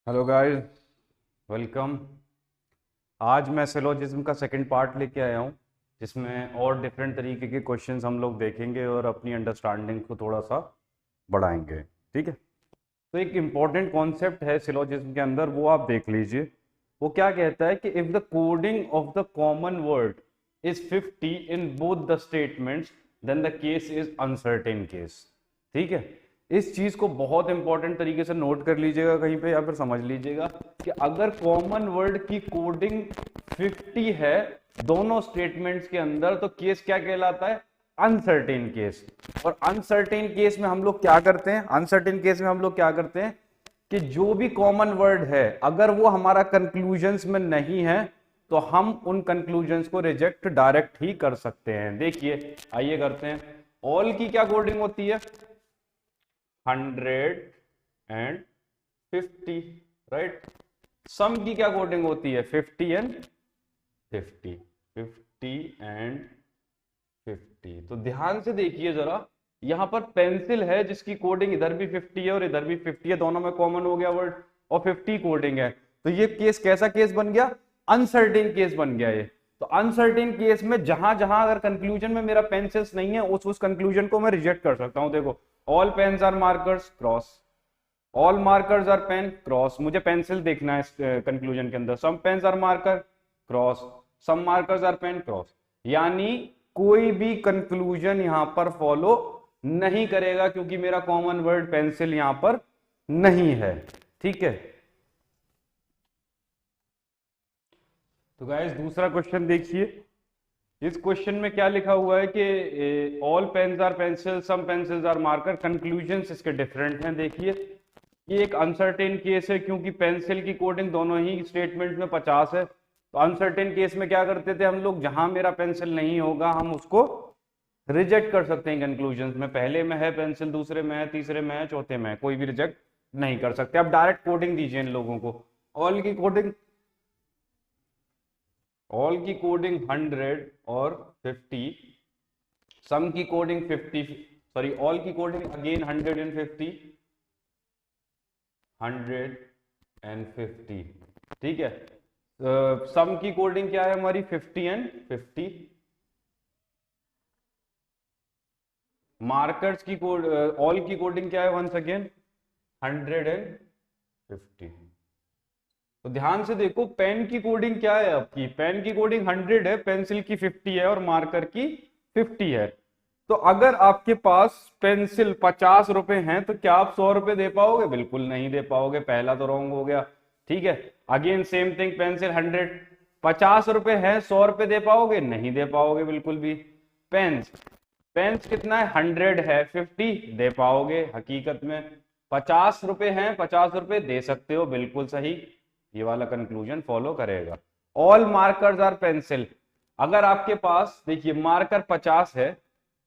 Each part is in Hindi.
Hello guys, welcome. आज मैं सिलोजिज्म का सेकंड पार्ट लेके आया हूँ, जिसमें और डिफरेंट तरीके के क्वेश्चंस हम लोग देखेंगे और अपनी अंडरस्टैंडिंग को थोड़ा सा बढ़ाएंगे। ठीक है। तो एक इम्पॉर्टेंट कॉन्सेप्ट है सिलोजिज्म के अंदर, वो आप देख लीजिए। वो क्या कहता है कि if the coding of the common word is 50 in both the statements then the case is uncertain case. ठीक है। इस चीज को बहुत इंपॉर्टेंट तरीके से नोट कर लीजिएगा कहीं पे, या फिर समझ लीजिएगा कि अगर कॉमन वर्ड की कोडिंग 50 है दोनों स्टेटमेंट्स के अंदर, तो केस क्या कहलाता है? Uncertain case. और अनसर्टेन केस में हम लोग क्या करते हैं? अनसर्टेन केस में हम लोग क्या करते हैं कि जो भी कॉमन वर्ड है अगर वो हमारा कंक्लूजन्स में नहीं है तो हम उन कंक्लूजन्स को रिजेक्ट डायरेक्ट ही कर सकते हैं। देखिए, आइए करते हैं। ऑल की क्या कोडिंग होती है? 100 and 50, राइट। सम की क्या कोडिंग होती है? 50 and 50, 50 and 50। तो ध्यान से देखिए जरा, यहां पर पेंसिल है जिसकी कोडिंग इधर भी 50 है और इधर भी 50 है, दोनों में कॉमन हो गया वर्ड, और 50 कोडिंग है। तो ये केस कैसा केस बन गया? अनसर्टेन केस बन गया ये। तो अनसर्टेन केस में जहां जहां अगर कंक्लूजन में मेरा पेंसिल्स नहीं है, उस कंक्लूजन को मैं रिजेक्ट कर सकता हूं। देखो, all pens are markers, cross. All markers are pen, cross. मुझे पेंसिल देखना है कंक्लूजन के अंदर। Some pens are marker, cross. Some markers are pen, cross. यानी कोई भी कंक्लूजन यहां पर फॉलो नहीं करेगा क्योंकि मेरा कॉमन वर्ड पेंसिल यहां पर नहीं है। ठीक है। तो गाइस, दूसरा क्वेश्चन देखिए। इस क्वेश्चन में क्या लिखा हुआ है कि all pens are pencil, some pencils are marker. Conclusions इसके डिफरेंट हैं। देखिए, ये एक अनसर्टेन केस है क्योंकि पेंसिल की कोडिंग दोनों ही स्टेटमेंट में 50 है। तो अनसर्टेन केस में क्या करते थे हम लोग? जहां मेरा पेंसिल नहीं होगा हम उसको रिजेक्ट कर सकते हैं कंक्लूजन्स में। पहले में है पेंसिल, दूसरे में है, तीसरे में है, चौथे में है, कोई भी रिजेक्ट नहीं कर सकते। अब डायरेक्ट कोडिंग दीजिए इन लोगों को। ऑल की कोडिंग, ऑल की कोडिंग 100 और 50। सम की कोडिंग 50, सॉरी, ऑल की कोडिंग अगेन 150, 150। ठीक है। सम की कोडिंग क्या है हमारी? 50 and 50। मार्कर्स की कोड, ऑल की कोडिंग क्या है? Once again 150। तो ध्यान से देखो, पेन की कोडिंग क्या है आपकी? पेन की कोडिंग 100 है, पेंसिल की 50 है और मार्कर की 50 है। तो अगर आपके पास पेंसिल 50 रुपए हैं तो क्या आप 100 रुपए दे पाओगे? बिल्कुल नहीं दे पाओगे। पहला तो रॉन्ग हो गया। ठीक है। अगेन सेम थिंग, पेंसिल 100, 50 रुपए है, 100 रुपए दे पाओगे? नहीं दे पाओगे बिल्कुल भी। पेन्स, पेन्स कितना है? 100 है, 50 दे पाओगे हकीकत में। 50 रुपए हैं, 50 रुपए दे सकते हो, बिल्कुल सही। ये वाला कंक्लूजन फॉलो करेगा। All markers are pencil. अगर आपके पास, देखिए, मार्कर 50 है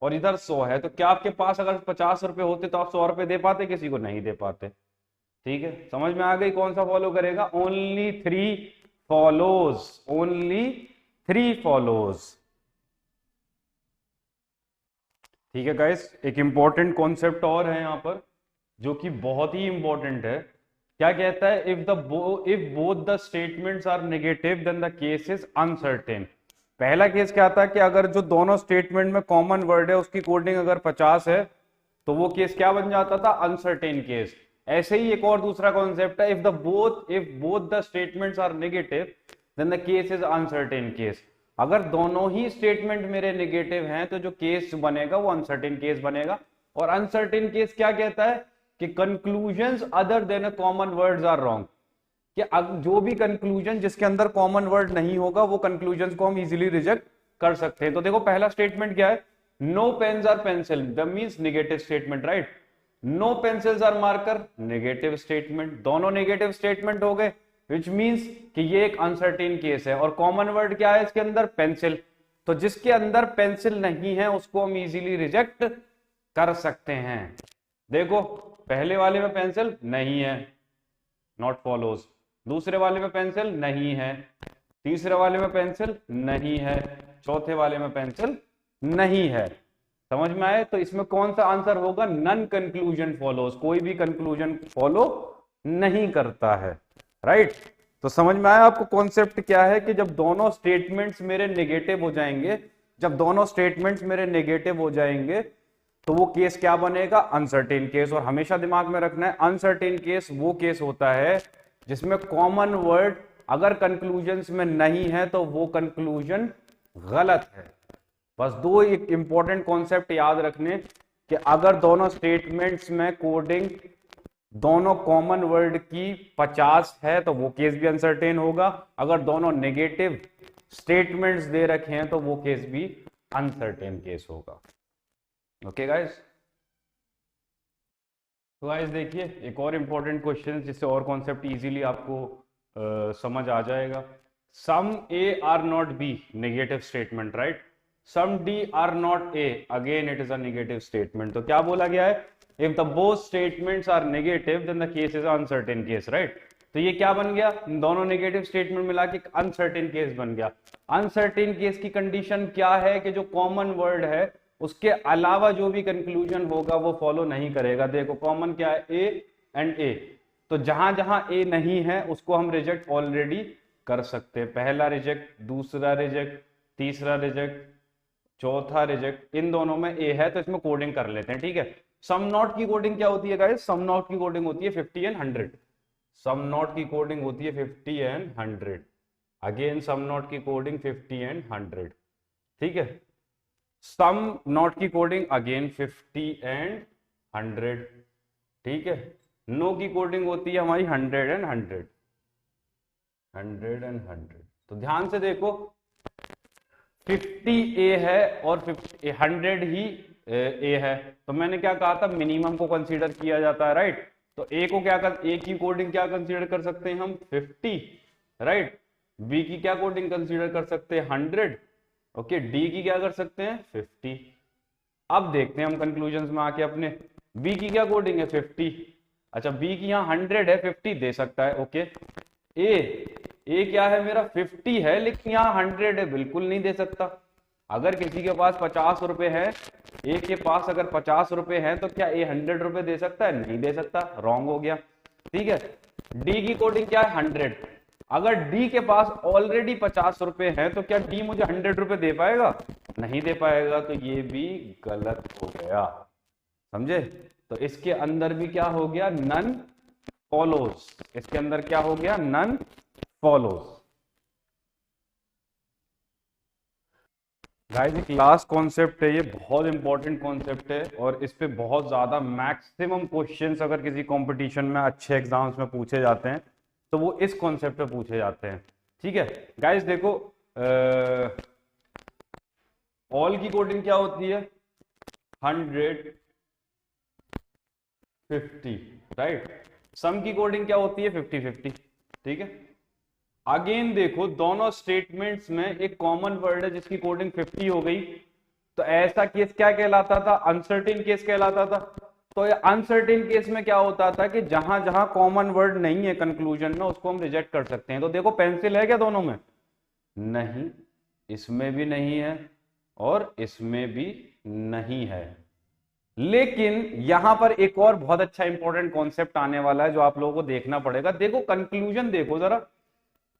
और इधर 100 है, तो क्या आपके पास अगर 50 रुपए होते तो आप 100 रुपए दे पाते? किसी को नहीं दे पाते। ठीक है। समझ में आ गई कौन सा फॉलो करेगा? Only 3 follows, only 3 follows. ठीक है गाइस, एक इंपॉर्टेंट कॉन्सेप्ट और है यहां पर जो कि बहुत ही इंपॉर्टेंट है। क्या कहता है? If both the statements are negative then the case is uncertain. पहला केस क्या था कि अगर जो दोनों स्टेटमेंट में कॉमन वर्ड है उसकी कोडिंग अगर 50 है तो वो केस क्या बन जाता था? Uncertain case. ऐसे ही एक और दूसरा कॉन्सेप्ट है, if both the statements are negative then the case is uncertain case. अगर दोनों ही स्टेटमेंट मेरे नेगेटिव हैं तो जो केस बनेगा वो अनसर्टेन केस बनेगा। और अनसर्टेन केस क्या कहता है कि conclusions other than a common words are wrong. कि जो भी कंक्लूजन जिसके अंदर कॉमन वर्ड नहीं होगा वो कंक्लूजन को हम इजीली रिजेक्ट कर सकते हैं। तो देखो, पहला स्टेटमेंट क्या है? No pens are pencil, that means negative statement, right. No pencils are marker, negative statement. दोनों नेगेटिव स्टेटमेंट हो गए, विच मींस कि ये एक अनसर्टेन केस है। और कॉमन वर्ड क्या है इसके अंदर? पेंसिल। तो जिसके अंदर पेंसिल नहीं है उसको हम इजीली रिजेक्ट कर सकते हैं। देखो, पहले वाले में पेंसिल नहीं है, नॉट फॉलोज। दूसरे वाले में पेंसिल नहीं है, तीसरे वाले में पेंसिल नहीं है, चौथे वाले में पेंसिल नहीं है। समझ में आए? तो इसमें कौन सा आंसर होगा? None conclusion follows. कोई भी कंक्लूजन फॉलो नहीं करता है, राइट। तो समझ में आया आपको कॉन्सेप्ट क्या है कि जब दोनों स्टेटमेंट्स मेरे नेगेटिव हो जाएंगे, जब दोनों स्टेटमेंट्स मेरे नेगेटिव हो जाएंगे तो वो केस क्या बनेगा, अनसर्टेन केस। और हमेशा दिमाग में रखना है अनसर्टेन केस वो केस होता है जिसमें कॉमन वर्ड अगर कंक्लूजन्स में नहीं है तो वो कंक्लूजन गलत है। बस दो एक इंपॉर्टेंट कॉन्सेप्ट याद रखने कि अगर दोनों स्टेटमेंट्स में कोडिंग दोनों कॉमन वर्ड की 50 है तो वो केस भी अनसर्टेन होगा, अगर दोनों नेगेटिव स्टेटमेंट्स दे रखे हैं तो वो केस भी अनसर्टेन केस होगा। ओके गाइस, तो गाइस देखिए एक और इंपॉर्टेंट क्वेश्चन जिससे और कॉन्सेप्ट इजीली आपको समझ आ जाएगा। Some A are not B negative statement, right. Some D are not A, again it is a negative statement. तो क्या बोला गया है, if the both statements are negative then the case is uncertain case, right. तो ये क्या बन गया, दोनों नेगेटिव स्टेटमेंट मिला के अनसर्टेन केस बन गया। अनसर्टेन केस की कंडीशन क्या है कि जो कॉमन वर्ड है उसके अलावा जो भी कंक्लूजन होगा वो फॉलो नहीं करेगा। देखो कॉमन क्या है, ए एंड ए, तो जहां जहां ए नहीं है उसको हम रिजेक्ट ऑलरेडी कर सकते हैं। पहला रिजेक्ट, दूसरा रिजेक्ट, तीसरा रिजेक्ट, चौथा रिजेक्ट, इन दोनों में ए है तो इसमें कोडिंग कर लेते हैं, ठीक है। सम नॉट की कोडिंग क्या होती है गाइस, सम नॉट की कोडिंग होती है 50 एंड 100। सम नॉट की कोडिंग होती है 50 एंड 100। अगेन सम नॉट की कोडिंग 50 एंड 100, ठीक है। सम नॉट की कोडिंग अगेन 50 एंड 100, ठीक है। नो की कोडिंग होती है हमारी 100 एंड 100, 100 एंड 100। तो ध्यान से देखो 50 ए है और 100 ही ए है, तो मैंने क्या कहा था, मिनिमम को कंसीडर किया जाता है, राइट। तो ए को क्या कर, ए की कोडिंग क्या कंसीडर कर सकते हैं हम, 50, राइट। बी की क्या कोडिंग कंसीडर कर सकते हैं, 100, ओके। डी की क्या कर सकते हैं, 50। अब देखते हैं हम कंक्लूजन में आके अपने, बी की क्या कोडिंग है, 50। अच्छा बी की यहाँ 100 है, 50 दे सकता है, ओके। ए क्या है मेरा, 50 है लेकिन यहाँ 100 है, बिल्कुल नहीं दे सकता। अगर किसी के पास 50 रुपए है, ए के पास अगर 50 रुपए है तो क्या ए 100 रुपए दे सकता है, नहीं दे सकता, रॉन्ग हो गया, ठीक है। डी की कोडिंग क्या है, 100। अगर डी के पास ऑलरेडी 50 रुपए है तो क्या डी मुझे 100 रुपए दे पाएगा, नहीं दे पाएगा, तो ये भी गलत हो गया, समझे। तो इसके अंदर भी क्या हो गया, नन फॉलोज, इसके अंदर क्या हो गया, नन फॉलोज। गाइस एक लास्ट कॉन्सेप्ट है, ये बहुत इंपॉर्टेंट कॉन्सेप्ट है और इस पे बहुत ज्यादा मैक्सिमम क्वेश्चंस अगर किसी कंपटीशन में अच्छे एग्जाम्स में पूछे जाते हैं तो वो इस कॉन्सेप्ट पे पूछे जाते हैं, ठीक है। गाइस देखो ऑल की कोडिंग क्या होती है, 100, 50, राइट। सम की कोडिंग क्या होती है, 50, 50, ठीक है। अगेन देखो दोनों स्टेटमेंट्स में एक कॉमन वर्ड है जिसकी कोडिंग 50 हो गई, तो ऐसा केस क्या कहलाता था, अनसर्टेन केस कहलाता था। तो अनसर्टेन केस में क्या होता था कि जहां जहां कॉमन वर्ड नहीं है कंक्लूजन में उसको हम रिजेक्ट कर सकते हैं। तो देखो पेंसिल है क्या दोनों में, नहीं, इसमें भी नहीं है और इसमें भी नहीं है। लेकिन यहां पर एक और बहुत अच्छा इंपॉर्टेंट कॉन्सेप्ट आने वाला है जो आप लोगों को देखना पड़ेगा। देखो कंक्लूजन देखो जरा,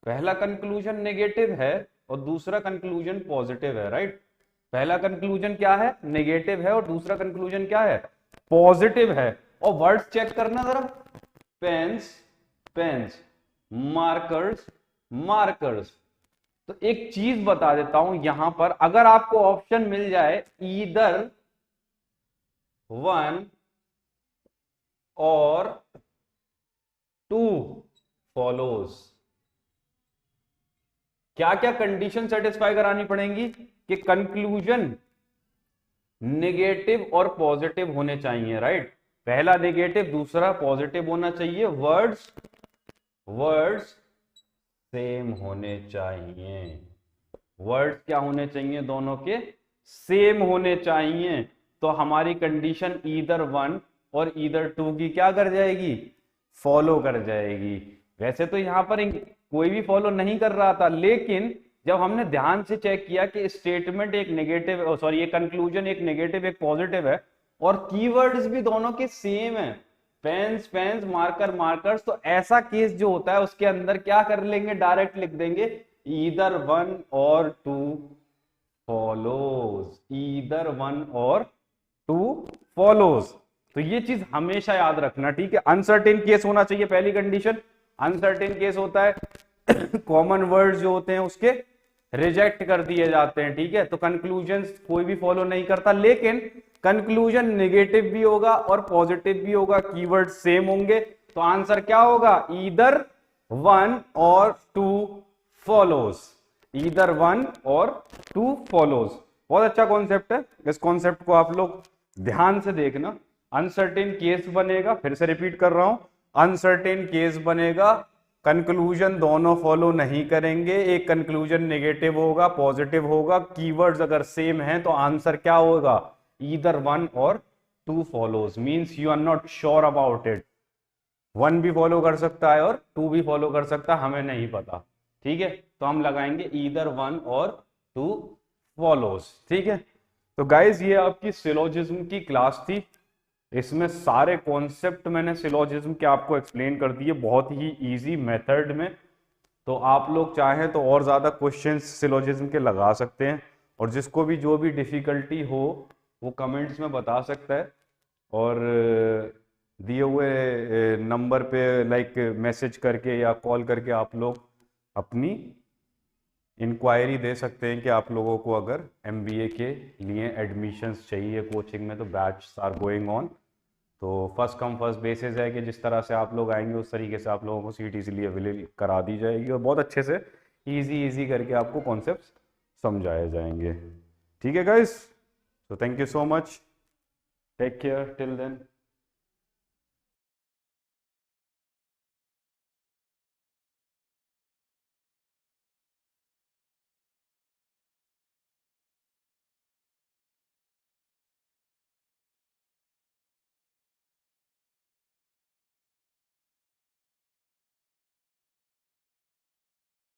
पहला कंक्लूजन नेगेटिव है और दूसरा कंक्लूजन पॉजिटिव है, राइट। पहला कंक्लूजन क्या है, नेगेटिव है और दूसरा कंक्लूजन क्या है, पॉजिटिव है। और वर्ड्स चेक करना जरा, पेन्स, पेन्स, मार्कर्स, मार्कर्स। तो एक चीज बता देता हूं यहां पर, अगर आपको ऑप्शन मिल जाए ईदर वन और टू फॉलोज, क्या क्या कंडीशन सेटिस्फाई करानी पड़ेंगी कि कंक्लूजन नेगेटिव और पॉजिटिव होने चाहिए, राइट। पहला नेगेटिव दूसरा पॉजिटिव होना चाहिए, वर्ड्स वर्ड्स सेम होने चाहिए, वर्ड्स क्या होने चाहिए, दोनों के सेम होने चाहिए। तो हमारी कंडीशन ईदर वन और ईदर टू की क्या कर जाएगी, फॉलो कर जाएगी। वैसे तो यहां पर कोई भी फॉलो नहीं कर रहा था, लेकिन जब हमने ध्यान से चेक किया कि स्टेटमेंट एक नेगेटिव, सॉरी ये कंक्लूजन एक नेगेटिव एक पॉजिटिव है और कीवर्ड्स भी दोनों के सेम है, पेन्स पेन्स, मार्कर मार्कर्स। तो ऐसा केस जो होता है उसके अंदर क्या कर लेंगे, डायरेक्ट लिख देंगे ईदर वन और टू फॉलोज, ईदर वन और टू फॉलोज। तो ये चीज हमेशा याद रखना, ठीक है। अनसर्टेन केस होना चाहिए, पहली कंडीशन। अनसर्टेन केस होता है कॉमन वर्ड जो होते हैं उसके रिजेक्ट कर दिए जाते हैं, ठीक है। तो कंक्लूजन कोई भी फॉलो नहीं करता, लेकिन कंक्लूजन नेगेटिव भी होगा और पॉजिटिव भी होगा, कीवर्ड सेम होंगे। तो आंसर क्या होगा, ईदर वन और टू फॉलोज, ईदर वन और टू फॉलोज। बहुत अच्छा कॉन्सेप्ट है, इस कॉन्सेप्ट को आप लोग ध्यान से देखना। अनसर्टेन केस बनेगा, फिर से रिपीट कर रहा हूं, अनसर्टेन केस बनेगा, कंक्लूजन दोनों फॉलो नहीं करेंगे, एक कंक्लूजन नेगेटिव होगा, पॉजिटिव होगा, कीवर्ड्स अगर सेम हैं तो आंसर क्या होगा, ईदर वन और two follows. Means you are not sure about it, one भी फॉलो कर सकता है और टू भी फॉलो कर सकता है, हमें नहीं पता, ठीक है। तो हम लगाएंगे ईदर वन और टू फॉलोज, ठीक है। तो गाइज ये आपकी सिलोजिज्म की क्लास थी, इसमें सारे कॉन्सेप्ट मैंने सिलोजिज्म के आपको एक्सप्लेन कर दिए बहुत ही इजी मेथड में। तो आप लोग चाहें तो और ज़्यादा क्वेश्चंस सिलोजिज्म के लगा सकते हैं, और जिसको भी जो भी डिफ़िकल्टी हो वो कमेंट्स में बता सकता है, और दिए हुए नंबर पे लाइक मैसेज करके या कॉल करके आप लोग अपनी इंक्वायरी दे सकते हैं कि आप लोगों को अगर MBA के लिए एडमिशन्स चाहिए कोचिंग में, तो बैच आर गोइंग ऑन। तो फर्स्ट कम फर्स्ट बेसिस है कि जिस तरह से आप लोग आएंगे उस तरीके से आप लोगों को सीट इजीली अवेलेबल करा दी जाएगी, और बहुत अच्छे से इजी करके आपको कॉन्सेप्ट समझाए जाएंगे, ठीक है गाइस। तो thank you so much, take care till then.